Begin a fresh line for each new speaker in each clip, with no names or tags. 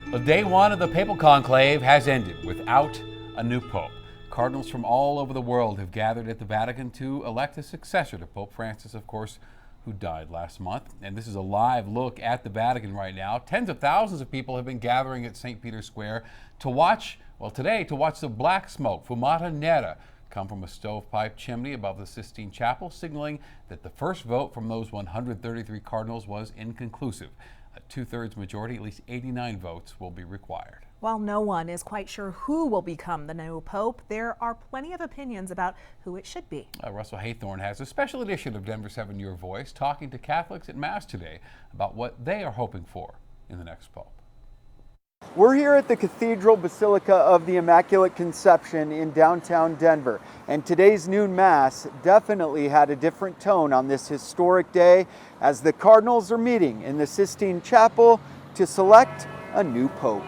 Well, day one of the papal conclave has ended without a new pope. Cardinals from all over the world have gathered at the Vatican to elect a successor to Pope Francis, of course, who died last month. And this is a live look at the Vatican right now. Tens of thousands of people have been gathering at St. Peter's Square to watch, today, to watch the black smoke, fumata nera, come from a stovepipe chimney above the Sistine Chapel, signaling that the first vote from those 133 cardinals was inconclusive. A two-thirds majority, at least 89 votes, will be required.
While no one is quite sure who will become the new pope, there are plenty of opinions about who it should be.
Russell Haythorne has a special edition of Denver7 Your Voice, talking to Catholics at Mass today about what they are hoping for in the next pope.
We're here at the Cathedral Basilica of the Immaculate Conception in downtown Denver, and today's noon Mass definitely had a different tone on this historic day as the cardinals are meeting in the Sistine Chapel to select a new pope.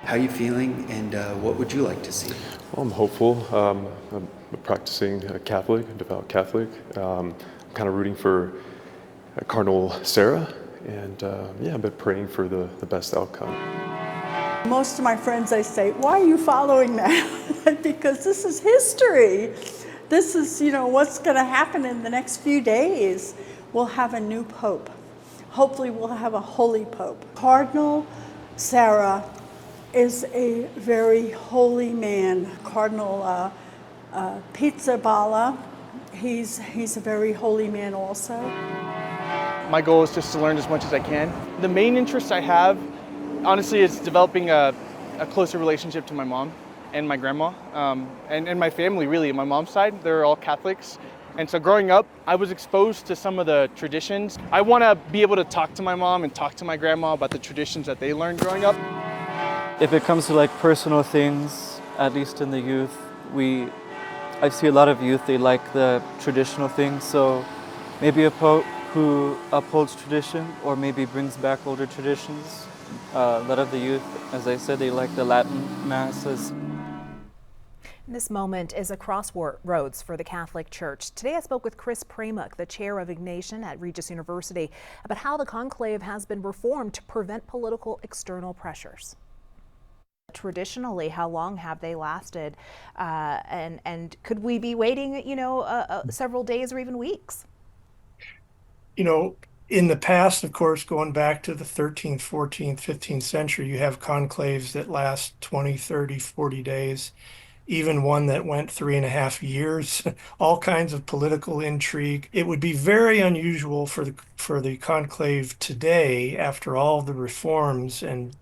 How are you feeling, and what would you like to see?
Well, I'm hopeful. I'm a practicing Catholic, a devout Catholic. I'm kind of rooting for Cardinal Sarah, and I've been praying for the best outcome.
Most of my friends, they say, why are you following that? Because this is history. This is, what's going to happen in the next few days. We'll have a new pope. Hopefully we'll have a holy pope. Cardinal Sarah is a very holy man. Cardinal Pizzaballa, he's a very holy man also.
My goal is just to learn as much as I can. The main interest I have, honestly, is developing a closer relationship to my mom and my grandma, and my family, really. My mom's side, they're all Catholics. And so growing up, I was exposed to some of the traditions. I want to be able to talk to my mom and talk to my grandma about the traditions that they learned growing up.
If it comes to like personal things, at least in the youth, I see a lot of youth, they like the traditional things, so maybe a pope who upholds tradition or maybe brings back older traditions. A lot of the youth, as I said, they like the Latin masses.
This moment is a crossroads for the Catholic Church. Today I spoke with Chris Pramuk, the chair of Ignatian at Regis University, about how the conclave has been reformed to prevent political external pressures. Traditionally, how long have they lasted, and could we be waiting, several days or even weeks?
In the past, of course, going back to the 13th, 14th, 15th century, you have conclaves that last 20, 30, 40 days, even one that went 3.5 years, all kinds of political intrigue. It would be very unusual for the conclave today, after all the reforms and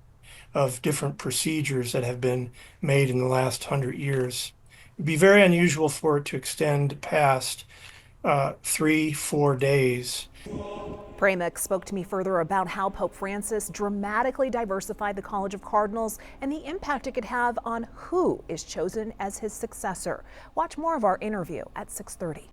of different procedures that have been made in the last 100 years. It'd be very unusual for it to extend past 3-4 days.
Pramuk spoke to me further about how Pope Francis dramatically diversified the College of Cardinals and the impact it could have on who is chosen as his successor. Watch more of our interview at 6:30.